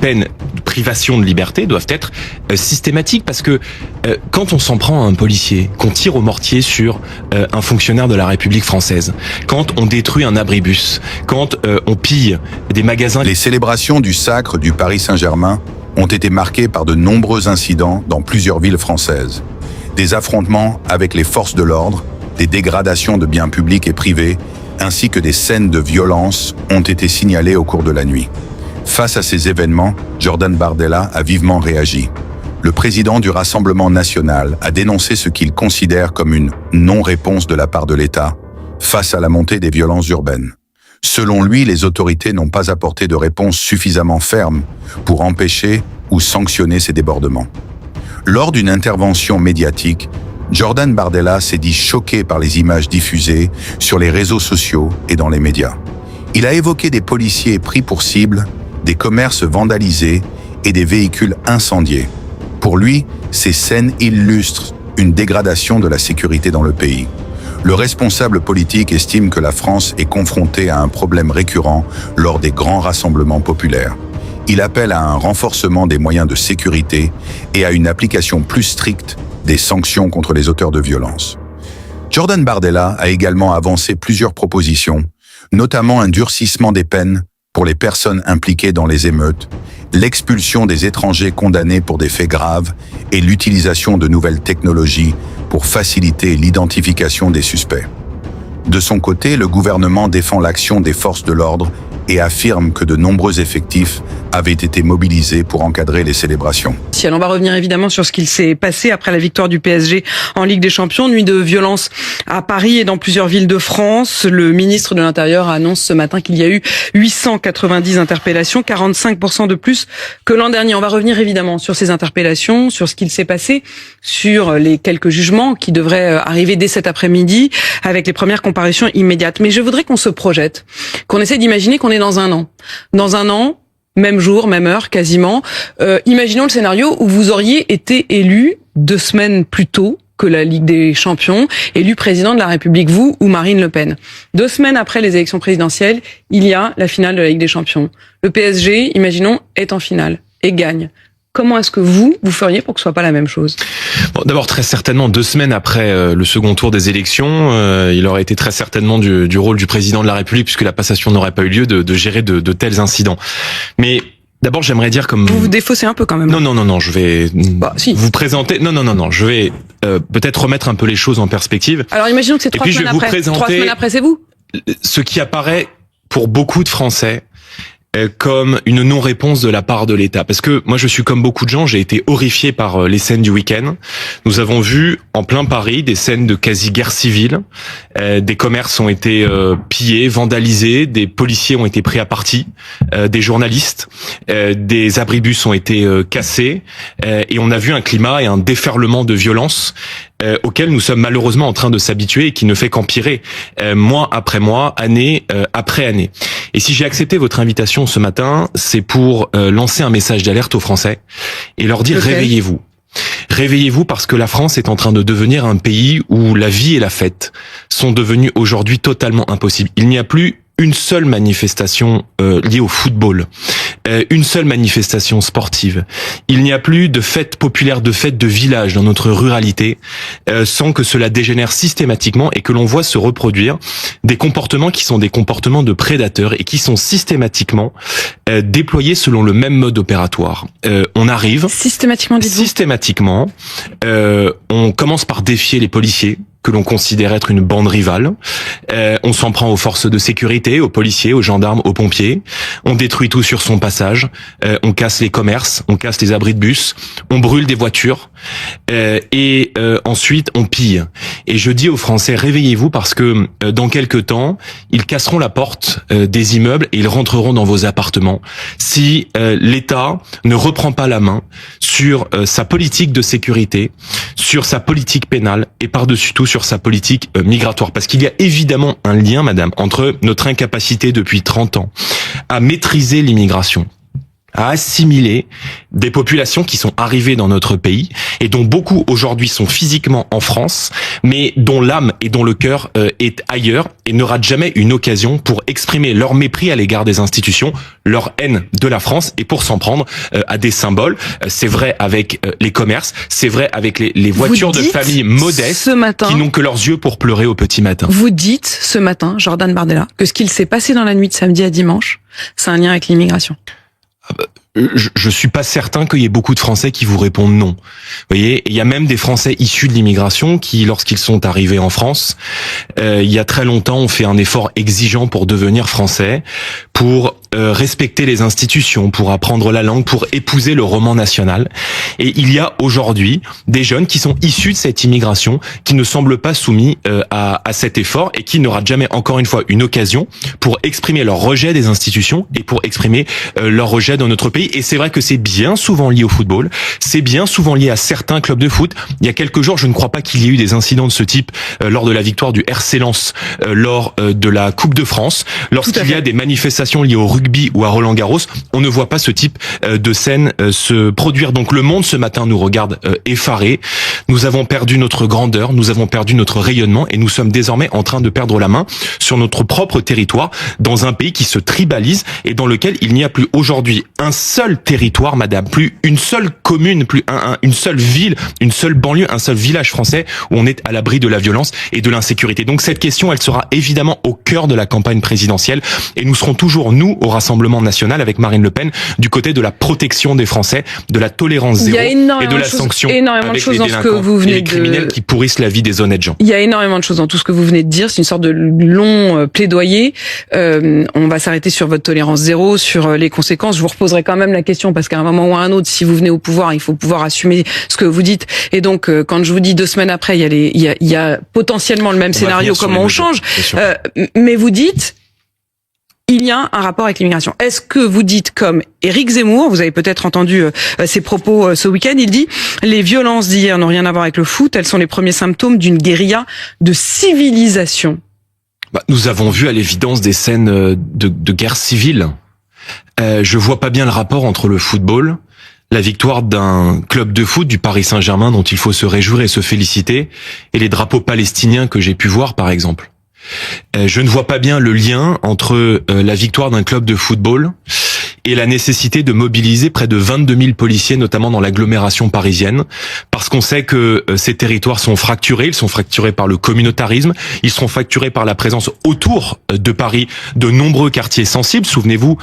peines de privation de liberté doivent être systématiques, parce que quand on s'en prend à un policier, qu'on tire au mortier sur un fonctionnaire de la République française, quand on détruit un abribus, quand on pille des magasins... Les célébrations du sacre du Paris Saint-Germain ont été marquées par de nombreux incidents dans plusieurs villes françaises. Des affrontements avec les forces de l'ordre, des dégradations de biens publics et privés, ainsi que des scènes de violence ont été signalées au cours de la nuit. Face à ces événements, Jordan Bardella a vivement réagi. Le président du Rassemblement national a dénoncé ce qu'il considère comme une non-réponse de la part de l'État face à la montée des violences urbaines. Selon lui, les autorités n'ont pas apporté de réponse suffisamment ferme pour empêcher ou sanctionner ces débordements. Lors d'une intervention médiatique, Jordan Bardella s'est dit choqué par les images diffusées sur les réseaux sociaux et dans les médias. Il a évoqué des policiers pris pour cible, des commerces vandalisés et des véhicules incendiés. Pour lui, ces scènes illustrent une dégradation de la sécurité dans le pays. Le responsable politique estime que la France est confrontée à un problème récurrent lors des grands rassemblements populaires. Il appelle à un renforcement des moyens de sécurité et à une application plus stricte des sanctions contre les auteurs de violences. Jordan Bardella a également avancé plusieurs propositions, notamment un durcissement des peines pour les personnes impliquées dans les émeutes, l'expulsion des étrangers condamnés pour des faits graves et l'utilisation de nouvelles technologies pour faciliter l'identification des suspects. De son côté, le gouvernement défend l'action des forces de l'ordre et affirme que de nombreux effectifs avaient été mobilisés pour encadrer les célébrations. On va revenir évidemment sur ce qu'il s'est passé après la victoire du PSG en Ligue des Champions. Nuit de violence à Paris et dans plusieurs villes de France. Le ministre de l'Intérieur annonce ce matin qu'il y a eu 890 interpellations, 45% de plus que l'an dernier. On va revenir évidemment sur ces interpellations, sur ce qu'il s'est passé, sur les quelques jugements qui devraient arriver dès cet après-midi avec les premières comparutions immédiates. Mais je voudrais qu'on se projette, qu'on essaie d'imaginer qu'on est dans un an. Dans un an, même jour, même heure, quasiment. Imaginons le scénario où vous auriez été élu 2 semaines plus tôt que la Ligue des Champions, élu président de la République, vous ou Marine Le Pen. 2 semaines après les élections présidentielles, il y a la finale de la Ligue des Champions. Le PSG, imaginons, est en finale et gagne. Comment est-ce que vous feriez pour que ce soit pas la même chose? Bon, d'abord, très certainement, 2 semaines après le second tour des élections, il aurait été très certainement du rôle du président de la République, puisque la passation n'aurait pas eu lieu, de gérer de tels incidents. Mais d'abord, j'aimerais dire comme... Vous faussez un peu quand même. Non, je vais si. vous présenter... Non, je vais peut-être remettre un peu les choses en perspective. Alors imaginons que c'est 3 semaines après. 3 semaines après, c'est vous? Ce qui apparaît pour beaucoup de Français comme une non-réponse de la part de l'État. Parce que moi, je suis comme beaucoup de gens, j'ai été horrifié par les scènes du week-end. Nous avons vu en plein Paris des scènes de quasi-guerre civile. Des commerces ont été pillés, vandalisés, des policiers ont été pris à partie, des journalistes, des abribus ont été cassés, et on a vu un climat et un déferlement de violence auquel nous sommes malheureusement en train de s'habituer et qui ne fait qu'empirer mois après mois, année après année. Et si j'ai accepté votre invitation ce matin, c'est pour lancer un message d'alerte aux Français et leur dire réveillez-vous. Réveillez-vous, parce que la France est en train de devenir un pays où la vie et la fête sont devenues aujourd'hui totalement impossibles. Il n'y a plus une seule manifestation liée au football, une seule manifestation sportive. Il n'y a plus de fêtes populaires, de fêtes de village dans notre ruralité, sans que cela dégénère systématiquement et que l'on voit se reproduire des comportements qui sont des comportements de prédateurs et qui sont systématiquement déployés selon le même mode opératoire. On arrive systématiquement, on commence par défier les policiers que l'on considère être une bande rivale. On s'en prend aux forces de sécurité, aux policiers, aux gendarmes, aux pompiers. On détruit tout sur son passage. On casse les commerces, on casse les abris de bus, on brûle des voitures et ensuite on pille. Et je dis aux Français, réveillez-vous, parce que dans quelques temps, ils casseront la porte des immeubles et ils rentreront dans vos appartements si l'État ne reprend pas la main sur sa politique de sécurité, sur sa politique pénale et par-dessus tout sur sa politique migratoire. Parce qu'il y a évidemment un lien, madame, entre notre incapacité depuis 30 ans à maîtriser l'immigration, à assimiler des populations qui sont arrivées dans notre pays et dont beaucoup aujourd'hui sont physiquement en France, mais dont l'âme et dont le cœur est ailleurs et ne ratent jamais une occasion pour exprimer leur mépris à l'égard des institutions, leur haine de la France et pour s'en prendre à des symboles. C'est vrai avec les commerces, c'est vrai avec les voitures de famille modestes qui n'ont que leurs yeux pour pleurer au petit matin. Vous dites ce matin, Jordan Bardella, que ce qu'il s'est passé dans la nuit de samedi à dimanche, c'est un lien avec l'immigration. Je suis pas certain qu'il y ait beaucoup de Français qui vous répondent non. Vous voyez, il y a même des Français issus de l'immigration qui, lorsqu'ils sont arrivés en France, il y a très longtemps, ont fait un effort exigeant pour devenir français, pour respecter les institutions, pour apprendre la langue, pour épouser le roman national. Et il y a aujourd'hui des jeunes qui sont issus de cette immigration, qui ne semblent pas soumis à cet effort et qui ne ratent jamais, encore une fois, une occasion pour exprimer leur rejet des institutions et pour exprimer leur rejet dans notre pays. Et c'est vrai que c'est bien souvent lié au football, c'est bien souvent lié à certains clubs de foot. Il y a quelques jours, je ne crois pas qu'il y ait eu des incidents de ce type lors de la victoire du RC Lens, lors de la Coupe de France. Lorsqu'il y a des manifestations liées au rugby ou à Roland-Garros, on ne voit pas ce type de scène se produire. Donc le monde ce matin nous regarde effarés. Nous avons perdu notre grandeur, nous avons perdu notre rayonnement et nous sommes désormais en train de perdre la main sur notre propre territoire dans un pays qui se tribalise et dans lequel il n'y a plus aujourd'hui un seul territoire, madame, plus une seule commune, plus une seule ville, une seule banlieue, un seul village français où on est à l'abri de la violence et de l'insécurité. Donc cette question, elle sera évidemment au cœur de la campagne présidentielle et nous serons toujours, nous, au Rassemblement national avec Marine Le Pen, du côté de la protection des Français, de la tolérance zéro et de la sanction avec les délinquants et les criminels qui pourrissent la vie des honnêtes gens. Il y a énormément de choses dans tout ce que vous venez de dire. C'est une sorte de long plaidoyer. On va s'arrêter sur votre tolérance zéro, sur les conséquences. Je vous reposerai quand même la question parce qu'à un moment ou à un autre, si vous venez au pouvoir, il faut pouvoir assumer ce que vous dites. Et donc, quand je vous dis 2 semaines après, il y a potentiellement le même scénario, comment on change. Mais vous dites, il y a un rapport avec l'immigration. Est-ce que vous dites comme Éric Zemmour, vous avez peut-être entendu ses propos ce week-end, il dit « Les violences d'hier n'ont rien à voir avec le foot, elles sont les premiers symptômes d'une guérilla de civilisation ». Nous avons vu à l'évidence des scènes de guerre civile. Je vois pas bien le rapport entre le football, la victoire d'un club de foot, du Paris Saint-Germain, dont il faut se réjouir et se féliciter, et les drapeaux palestiniens que j'ai pu voir, par exemple. Je ne vois pas bien le lien entre la victoire d'un club de football et la nécessité de mobiliser près de 22 000 policiers, notamment dans l'agglomération parisienne, parce qu'on sait que ces territoires sont fracturés, ils sont fracturés par le communautarisme, ils seront fracturés par la présence autour de Paris de nombreux quartiers sensibles. Souvenez-vous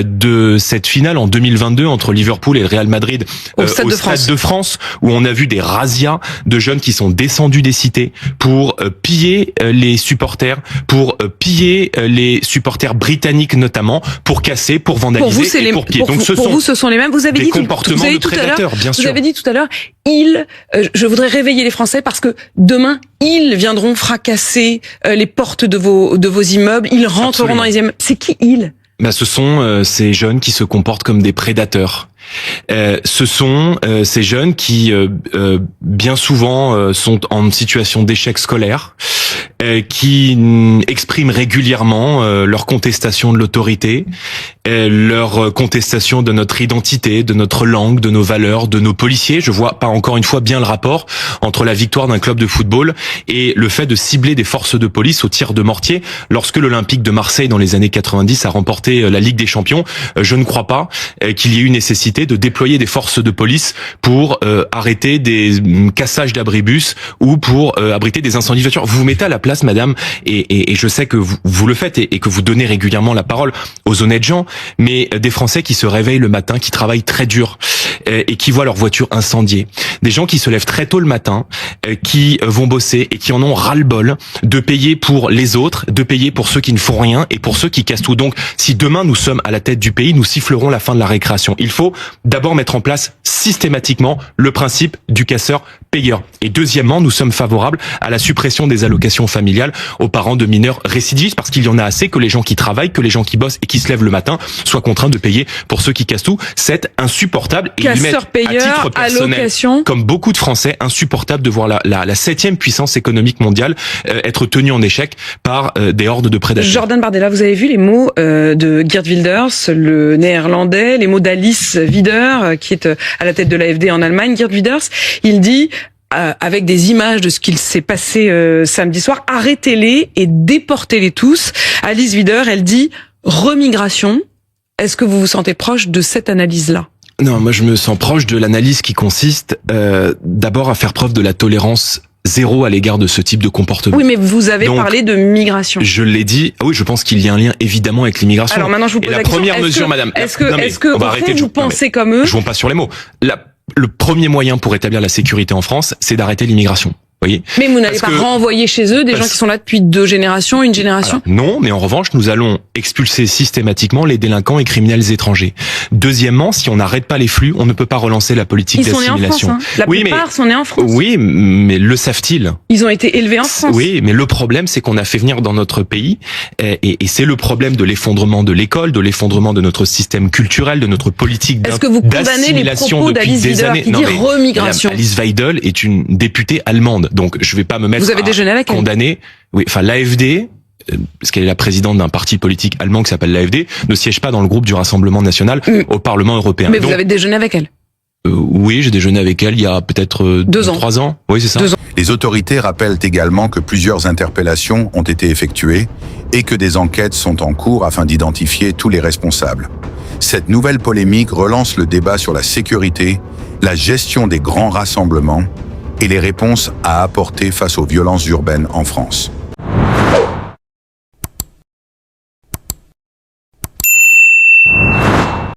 de cette finale en 2022 entre Liverpool et le Real Madrid au Stade de France, où on a vu des razzias de jeunes qui sont descendus des cités pour piller les supporters, pour piller les supporters britanniques notamment, pour casser, pour vandaliser. Donc pour vous, ce sont les mêmes. Vous avez dit comportements de prédateurs, bien sûr. Vous avez dit tout à l'heure, je voudrais réveiller les Français parce que demain, ils viendront fracasser les portes de vos immeubles. Ils rentreront dans les immeubles. C'est qui ils? Ce sont ces jeunes qui se comportent comme des prédateurs. Ce sont ces jeunes qui bien souvent sont en situation d'échec scolaire, qui expriment régulièrement leur contestation de l'autorité, leur contestation de notre identité, de notre langue, de nos valeurs, de nos policiers. Je vois pas encore une fois bien le rapport entre la victoire d'un club de football et le fait de cibler des forces de police au tir de mortier. Lorsque l'Olympique de Marseille dans les années 90 a remporté la Ligue des Champions, je ne crois pas qu'il y ait eu nécessité de déployer des forces de police pour arrêter des cassages d'abribus ou pour abriter des incendies de voitures. Vous vous mettez à la place, madame, et je sais que vous le faites et que vous donnez régulièrement la parole aux honnêtes gens, mais des Français qui se réveillent le matin, qui travaillent très dur et qui voient leur voiture incendiée. Des gens qui se lèvent très tôt le matin, qui vont bosser et qui en ont ras-le-bol de payer pour les autres, de payer pour ceux qui ne font rien et pour ceux qui cassent tout. Donc, si demain nous sommes à la tête du pays, nous sifflerons la fin de la récréation. Il faut d'abord mettre en place systématiquement le principe du casseur-payeur. Et deuxièmement, nous sommes favorables à la suppression des allocations familiales aux parents de mineurs récidivistes, parce qu'il y en a assez que les gens qui travaillent, que les gens qui bossent et qui se lèvent le matin soient contraints de payer pour ceux qui cassent tout. C'est insupportable. Et il guillemets, Passeur-payeur, à titre personnel, allocation. comme beaucoup de Français, insupportable de voir la 7e puissance économique mondiale être tenue en échec par des hordes de prédateurs. Jordan Bardella, vous avez vu les mots de Geert Wilders, le néerlandais, les mots d'Alice Wider, qui est à la tête de l'AfD en Allemagne. Geert Wilders, il dit, avec des images de ce qu'il s'est passé samedi soir, arrêtez-les et déportez-les tous. Alice Wider, elle dit remigration. Est-ce que vous vous sentez proche de cette analyse-là ? Non, moi je me sens proche de l'analyse qui consiste d'abord à faire preuve de la tolérance zéro à l'égard de ce type de comportement. Oui, mais vous avez Donc, parlé de migration. Je l'ai dit. Oui, je pense qu'il y a un lien évidemment avec l'immigration. Alors maintenant, je vous pose et la question. première mesure, madame. Est-ce que on va au arrêter fond, de vous pensez comme eux? Jouons pas sur les mots. Le premier moyen pour établir la sécurité en France, c'est d'arrêter l'immigration. Voyez. Mais vous n'allez pas renvoyer chez eux des gens qui sont là depuis 2 générations, une génération? Alors, non, mais en revanche, nous allons expulser systématiquement les délinquants et criminels étrangers. Deuxièmement, si on n'arrête pas les flux, on ne peut pas relancer la politique d'assimilation. Ils sont nés en France, hein. La plupart sont nés en France. Oui, mais le savent-ils? Ils ont été élevés en France. Oui, mais le problème, c'est qu'on a fait venir dans notre pays, et c'est le problème de l'effondrement de l'école, de l'effondrement de notre système culturel, de notre politique d'assimilation. Est-ce que vous condamnez les propos d'Alice Wider qui dit remigration? Alice Weidel est une députée allemande, donc je vais pas me mettre vous avez déjeuné avec elle? Condamner. Oui, enfin l'AfD, parce qu'elle est la présidente d'un parti politique allemand qui s'appelle l'AfD, ne siège pas dans le groupe du Rassemblement national au Parlement européen. Mais vous avez déjeuné avec elle? Oui, j'ai déjeuné avec elle il y a peut-être 3 ans. Oui, c'est ça. 2 ans. Les autorités rappellent également que plusieurs interpellations ont été effectuées et que des enquêtes sont en cours afin d'identifier tous les responsables. Cette nouvelle polémique relance le débat sur la sécurité, la gestion des grands rassemblements et les réponses à apporter face aux violences urbaines en France.